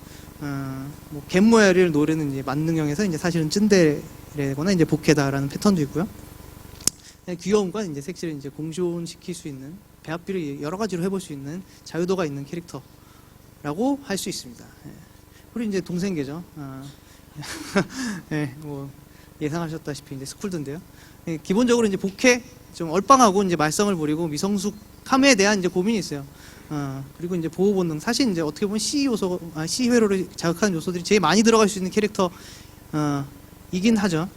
뭐 갯모야를 노리는 이제 만능형에서 이제 사실은 츤데레거나 이제 복해다라는 패턴도 있고요. 귀여움과 이제 섹시를 이제 공존시킬 수 있는, 배합비를 여러 가지로 해볼 수 있는 자유도가 있는 캐릭터라고 할 수 있습니다. 그리고 이제 동생계죠. 뭐 예상하셨다시피 이제 스쿨드인데요. 기본적으로 이제 복해, 좀 얼빵하고 이제 말썽을 부리고 미성숙함에 대한 이제 고민이 있어요. 그리고 이제 보호 본능, 사실 이제 어떻게 보면 C 회로를 자극하는 요소들이 제일 많이 들어갈 수 있는 캐릭터 이긴 하죠.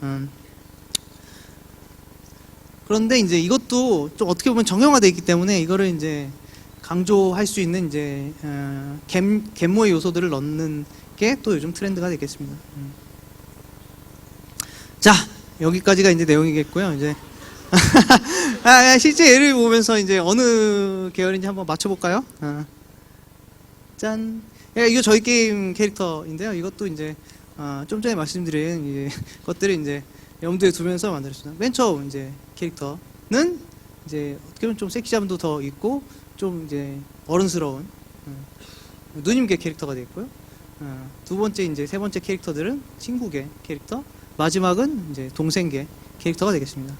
그런데 이제 이것도 좀 어떻게 보면 정형화되어 있기 때문에 이거를 이제 강조할 수 있는 이제 갯모의 요소들을 넣는 게 또 요즘 트렌드가 되겠습니다. 자, 여기까지가 이제 내용이겠고요. 이제 실제 예를 보면서 이제 어느 계열인지 한번 맞춰볼까요? 짠. 예, 이거 저희 게임 캐릭터인데요. 이것도 이제 좀 전에 말씀드린 이제 것들을 이제 염두에 두면서 만들었습니다. 맨 처음 이제 캐릭터는 이제 어떻게 보면 좀 섹시함도 더 있고 좀 이제 어른스러운 누님계 캐릭터가 되겠고요. 두 번째 이제 세 번째 캐릭터들은 친구계 캐릭터, 마지막은 이제 동생계 캐릭터가 되겠습니다.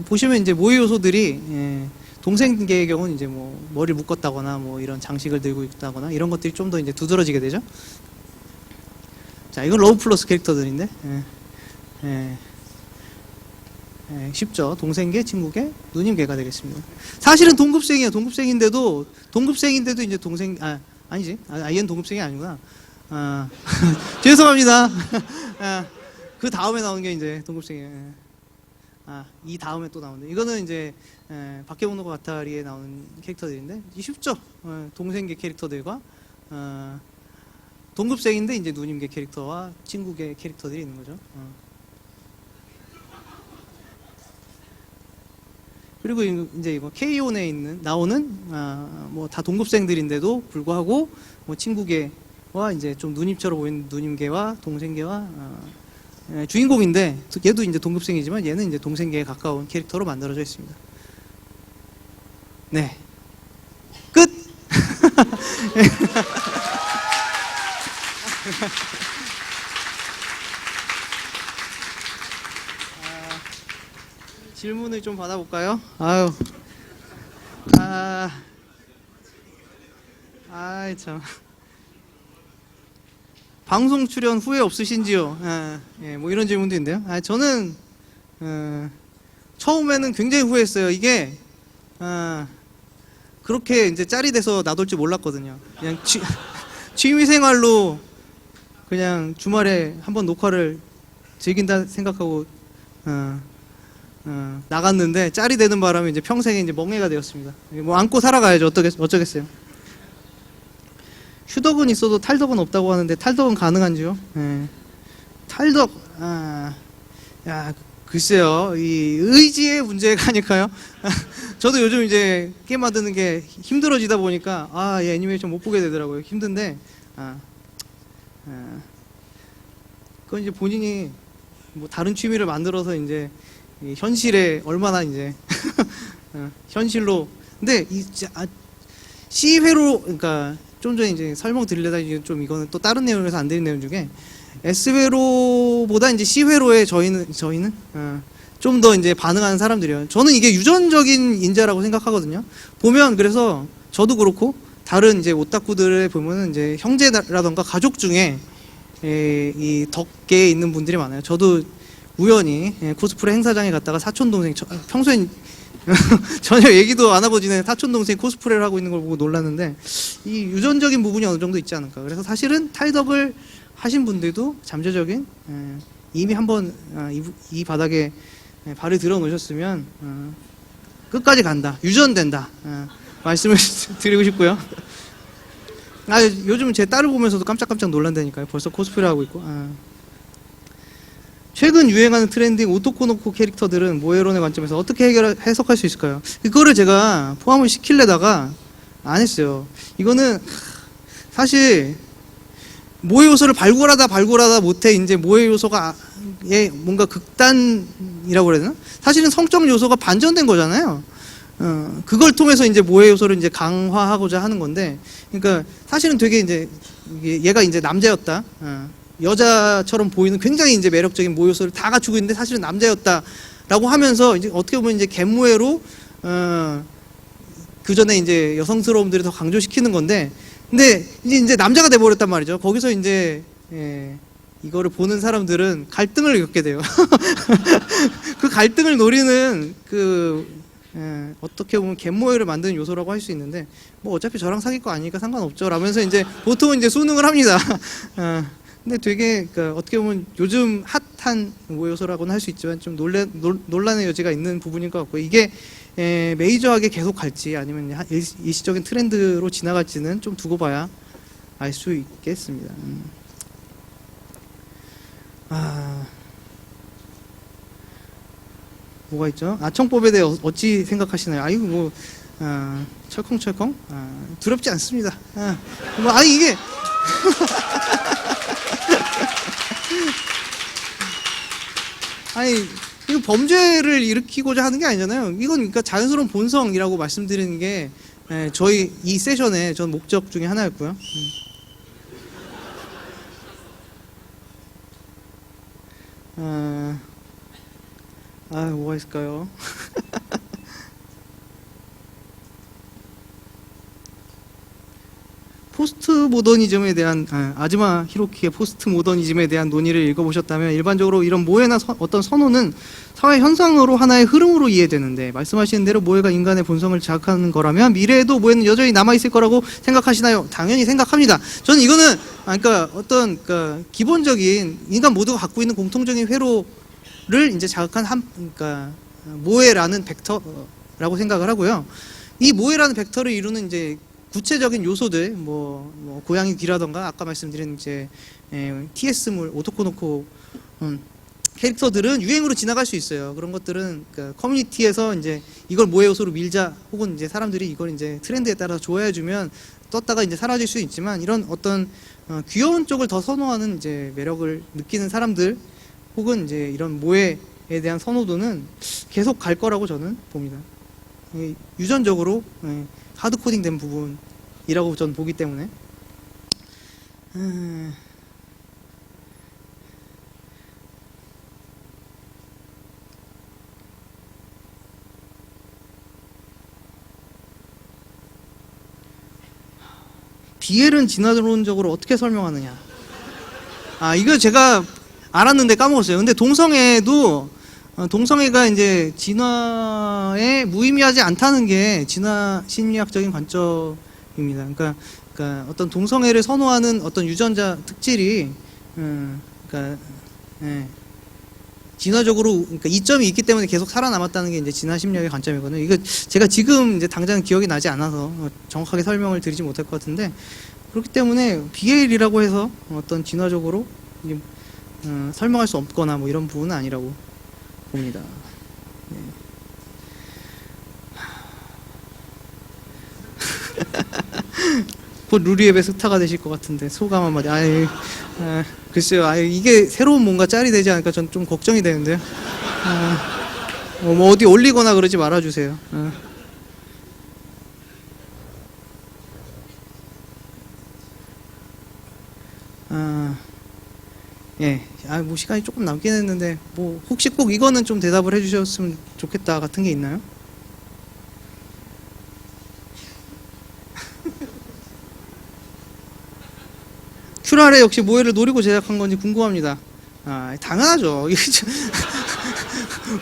보시면 이제 모의 요소들이 동생계의 경우는 이제 뭐 머리를 묶었다거나 뭐 이런 장식을 들고 있다거나 이런 것들이 좀 더 이제 두드러지게 되죠. 자, 이건 러브 플러스 캐릭터들인데 쉽죠. 동생계, 친구계, 누님계가 되겠습니다. 사실은 동급생이에요. 동급생인데도 이제 동생 아니지. 얘는 동급생이 아니구나. 죄송합니다. 그 다음에 나오는 게 이제 동급생이에요. 이 다음에 또 나오는데 이거는 이제 바케모노 가타리에 나오는 캐릭터들인데 쉽죠. 동생계 캐릭터들과 동급생인데 이제 누님계 캐릭터와 친구계 캐릭터들이 있는 거죠. 그리고 이제 이거 K-ON에 나오는 뭐 다 동급생들인데도 불구하고 뭐 친구계와 이제 좀 누님처럼 보이는 누님계와 동생계와 주인공인데 얘도 이제 동급생이지만 얘는 이제 동생계에 가까운 캐릭터로 만들어져 있습니다. 네. 끝! 질문을 좀 받아볼까요? 참. 방송 출연 후회 없으신지요? 뭐 이런 질문도 있는데요. 저는 처음에는 굉장히 후회했어요. 이게 그렇게 이제 짤이 돼서 놔둘 줄 몰랐거든요. 그냥 취미생활로 그냥 주말에 한번 녹화를 즐긴다 생각하고 나갔는데 짤이 되는 바람에 이제 평생에 이제 멍해가 되었습니다. 뭐 안고 살아가야죠. 어쩌겠어요. 휴덕은 있어도 탈덕은 없다고 하는데 탈덕은 가능한지요? 탈덕 글쎄요. 이 의지의 문제가 아닐까요? 저도 요즘 이제 게임 만드는 게 힘들어지다 보니까 이 애니메이션 못 보게 되더라고요. 힘든데 그건 이제 본인이 뭐 다른 취미를 만들어서 이제 현실에 얼마나 이제 현실로 근데 C회로 그러니까 좀 전에 이제 설명 드리려다 좀 이거는 또 다른 내용에서 안 드린 내용 중에 S회로보다 이제 C회로에 저희는 좀 더 이제 반응하는 사람들이에요. 저는 이게 유전적인 인자라고 생각하거든요. 보면 그래서 저도 그렇고 다른 이제 오타쿠들을 보면은 이제 형제라던가 가족 중에 이 덕계에 있는 분들이 많아요. 저도 우연히 코스프레 행사장에 갔다가 사촌 동생 평소엔 전혀 얘기도 안 하고 지낸 사촌 동생이 코스프레를 하고 있는 걸 보고 놀랐는데 이 유전적인 부분이 어느 정도 있지 않을까. 그래서 사실은 탈덕을 하신 분들도 잠재적인 이미 한번 이 바닥에 발을 들어 놓으셨으면 끝까지 간다. 유전된다. 말씀을 드리고 싶고요. 요즘 제 딸을 보면서도 깜짝깜짝 놀란다니까요. 벌써 코스프레 하고 있고. 최근 유행하는 트렌딩 오토코노코 캐릭터들은 모에론의 관점에서 어떻게 해석할 수 있을까요? 이거를 제가 포함을 시키려다가 안 했어요. 이거는 사실 모의 요소를 발굴하다 못해 이제 모의 요소가 뭔가 극단이라고 그래야 되나? 사실은 성적 요소가 반전된 거잖아요. 그걸 통해서 이제 모의 요소를 이제 강화하고자 하는 건데, 그러니까 사실은 되게 이제 얘가 이제 남자였다. 여자처럼 보이는 굉장히 이제 매력적인 모의 요소를 다 갖추고 있는데 사실은 남자였다라고 하면서 이제 어떻게 보면 이제 갯모해로 그 전에 이제 여성스러움들을 더 강조시키는 건데, 근데 이제 남자가 돼버렸단 말이죠. 거기서 이제 이거를 보는 사람들은 갈등을 겪게 돼요. 그 갈등을 노리는 어떻게 보면 갯모해를 만드는 요소라고 할 수 있는데, 뭐 어차피 저랑 사귈 거 아니니까 상관없죠 라면서 이제 보통은 이제 수능을 합니다. 근데 되게 그러니까 어떻게 보면 요즘 핫한 모의 요소라고는 할 수 있지만 좀 논란의 여지가 있는 부분인 것 같고, 이게 메이저하게 계속 갈지 아니면 일시적인 트렌드로 지나갈지는 좀 두고 봐야 알 수 있겠습니다. 뭐가 있죠? 아청법에 대해 어찌 생각하시나요? 이거 뭐 철컹철컹 두렵지 않습니다. 이게 아니, 이거 범죄를 일으키고자 하는 게 아니잖아요. 이건 그러니까 자연스러운 본성이라고 말씀드리는 게 저희 이 세션의 전 목적 중에 하나였고요. 뭐가 있을까요? 포스트 모더니즘에 대한 아즈마 히로키의 포스트 모더니즘에 대한 논의를 읽어보셨다면 일반적으로 이런 모해나 어떤 선호는 사회 현상으로 하나의 흐름으로 이해되는데, 말씀하시는 대로 모해가 인간의 본성을 자극하는 거라면 미래에도 모해는 여전히 남아있을 거라고 생각하시나요? 당연히 생각합니다. 저는 이거는 그러니까 어떤 기본적인 인간 모두가 갖고 있는 공통적인 회로를 이제 자극한 그러니까 모해라는 벡터라고 생각을 하고요. 이 모해라는 벡터를 이루는 이제 구체적인 요소들, 고양이 귀라던가 아까 말씀드린 이제 TS물, 오토코노코 캐릭터들은 유행으로 지나갈 수 있어요. 그런 것들은 그러니까 커뮤니티에서 이제 이걸 모해 요소로 밀자, 혹은 이제 사람들이 이걸 이제 트렌드에 따라 좋아해주면 떴다가 이제 사라질 수 있지만, 이런 어떤 귀여운 쪽을 더 선호하는 이제 매력을 느끼는 사람들, 혹은 이제 이런 모해에 대한 선호도는 계속 갈 거라고 저는 봅니다. 유전적으로 하드코딩된 부분이라고 저는 보기 때문에. BL은 진화론적으로 어떻게 설명하느냐. 이거 제가 알았는데 까먹었어요. 근데 동성애가 이제 진화에 무의미하지 않다는 게 진화 심리학적인 관점입니다. 그러니까 어떤 동성애를 선호하는 어떤 유전자 특질이 진화적으로 그러니까 이점이 있기 때문에 계속 살아남았다는 게 이제 진화 심리학의 관점이거든요. 이거 제가 지금 이제 당장 기억이 나지 않아서 정확하게 설명을 드리지 못할 것 같은데, 그렇기 때문에 BL이라고 해서 어떤 진화적으로 설명할 수 없거나 뭐 이런 부분은 아니라고 봅니다. 네. 곧 루리앱의 스타가 되실 것 같은데 소감 한마디. 글쎄요. 이게 새로운 뭔가 짤이 되지 않을까 전 좀 걱정이 되는데요. 뭐 어디 올리거나 그러지 말아주세요. 예. 뭐 시간이 조금 남긴 했는데, 뭐 혹시 꼭 이거는 좀 대답을 해주셨으면 좋겠다 같은 게 있나요? 큐라레 역시 모해를 노리고 제작한 건지 궁금합니다. 당연하죠.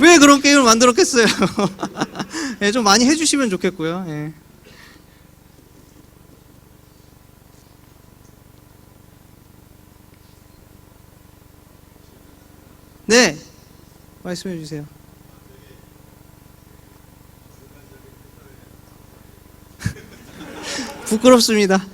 왜 그런 게임을 만들었겠어요? 예, 좀 많이 해주시면 좋겠고요. 예. 네, 말씀해 주세요. 부끄럽습니다.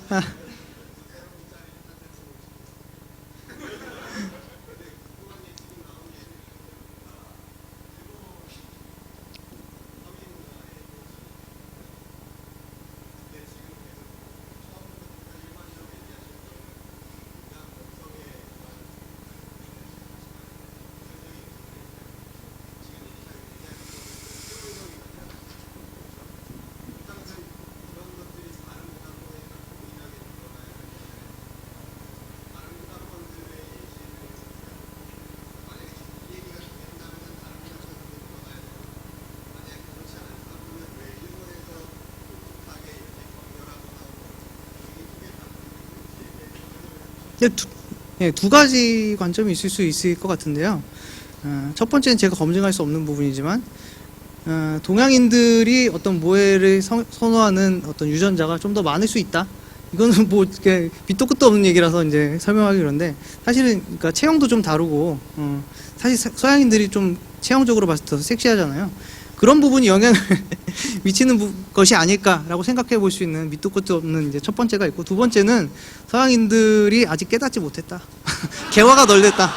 두 가지 관점이 있을 수 있을 것 같은데요. 첫 번째는 제가 검증할 수 없는 부분이지만, 동양인들이 어떤 모해를 선호하는 어떤 유전자가 좀 더 많을 수 있다. 이거는 뭐 밑도 끝도 없는 얘기라서 이제 설명하기 그런데, 사실은 그러니까 체형도 좀 다르고, 사실 서양인들이 좀 체형적으로 봤을 때 더 섹시하잖아요. 그런 부분이 영향을 미치는 것이 아닐까라고 생각해 볼 수 있는 밑도 끝도 없는 이제 첫 번째가 있고, 두 번째는 서양인들이 아직 깨닫지 못했다. 개화가 덜 됐다.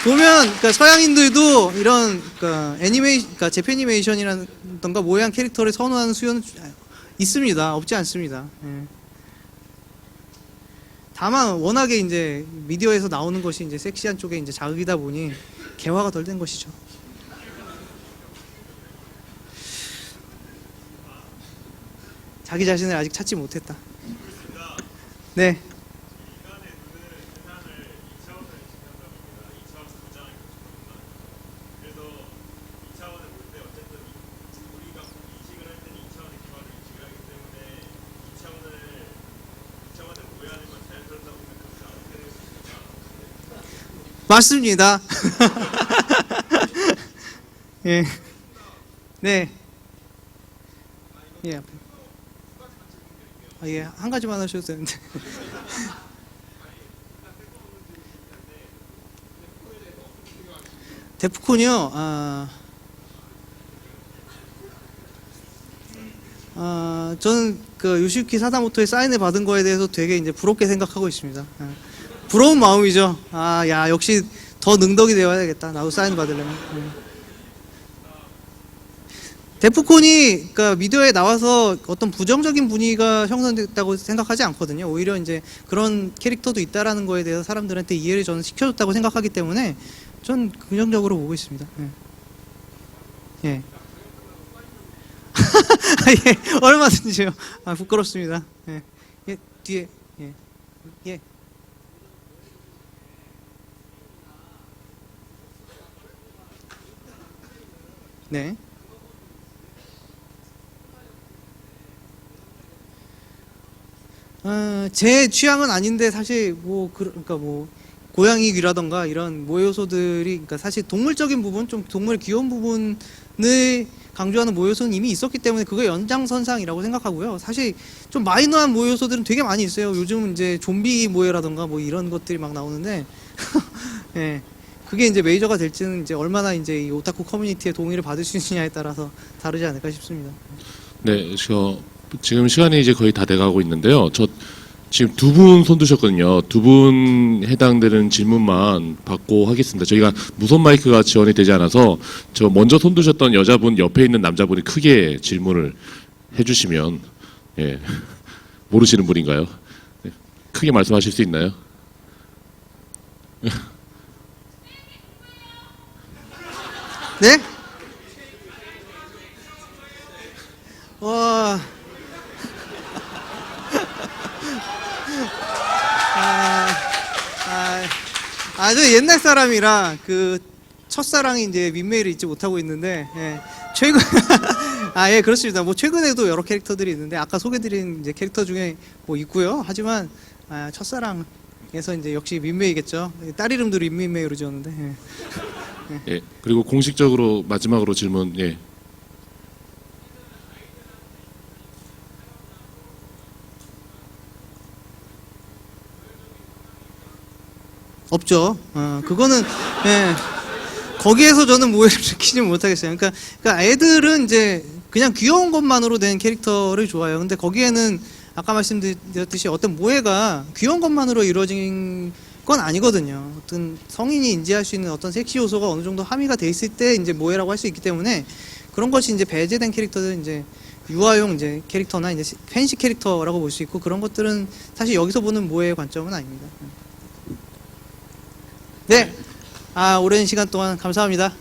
보면 그러니까 서양인들도 이런 그러니까 재패니메이션이라던가 모양 캐릭터를 선호하는 수요는 있습니다. 없지 않습니다. 예. 다만 워낙에 이제 미디어에서 나오는 것이 이제 섹시한 쪽에 이제 자극이다 보니 개화가 덜 된 것이죠. 자기 자신을 아직 찾지 못했다. 네. 맞습니다. 예. 네. 예. 아, 예. 한 가지만 하셔도 되는데. 데프콘이요. 저는 그 요시유키 사다모토의 사인을 받은 거에 대해서 되게 이제 부럽게 생각하고 있습니다. 부러운 마음이죠. 야, 역시 더 능덕이 되어야겠다. 나도 사인 받으려면. 데프콘이 그러니까 미디어에 나와서 어떤 부정적인 분위기가 형성됐다고 생각하지 않거든요. 오히려 이제 그런 캐릭터도 있다라는 거에 대해서 사람들한테 이해를 저는 시켜줬다고 생각하기 때문에 전 긍정적으로 보고 있습니다. 예. 예. 예, 얼마든지요. 부끄럽습니다. 예. 예, 뒤에. 예. 예. 네. 제 취향은 아닌데 사실 그러니까 고양이 귀라던가 이런 모의 요소들이 그러니까 사실 동물적인 부분 좀 동물의 귀여운 부분을 강조하는 모의 요소는 이미 있었기 때문에 그거 연장선상이라고 생각하고요. 사실 좀 마이너한 모의 요소들은 되게 많이 있어요. 요즘은 이제 좀비 모해라던가 이런 것들이 막 나오는데 예. 그게 이제 메이저가 될지는 이제 얼마나 이제 이 오타쿠 커뮤니티의 동의를 받을 수 있느냐에 따라서 다르지 않을까 싶습니다. 네, 지금 시간이 이제 거의 다 돼가고 있는데요. 저 지금 두 분 손 드셨거든요. 두 분 해당되는 질문만 받고 하겠습니다. 저희가 무선 마이크가 지원이 되지 않아서 저 먼저 손 드셨던 여자분 옆에 있는 남자분이 크게 질문을 해주시면 예 모르시는 분인가요? 네, 크게 말씀하실 수 있나요? 네? 와. 저 옛날 사람이라 그 첫사랑이 이제 민메이를 잊지 못하고 있는데, 예. 최근, 예, 그렇습니다. 최근에도 여러 캐릭터들이 있는데, 아까 소개드린 이제 캐릭터 중에 있고요. 하지만, 첫사랑에서 이제 역시 민메이겠죠. 딸 이름도 민메이로 지었는데, 예. 예, 그리고 공식적으로 마지막으로 질문 예. 없죠. 그거는 예. 거기에서 저는 모해를 느끼지 못하겠어요. 그러니까 애들은 이제 그냥 귀여운 것만으로 된 캐릭터를 좋아해요. 근데 거기에는 아까 말씀드렸듯이 어떤 모해가 귀여운 것만으로 이루어진 건 아니거든요. 어떤 성인이 인지할 수 있는 어떤 섹시 요소가 어느 정도 함의가 돼 있을 때 이제 모해라고 할 수 있기 때문에 그런 것이 이제 배제된 캐릭터들 이제 유아용 이제 캐릭터나 이제 팬시 캐릭터라고 볼 수 있고 그런 것들은 사실 여기서 보는 모해의 관점은 아닙니다. 네. 오랜 시간 동안 감사합니다.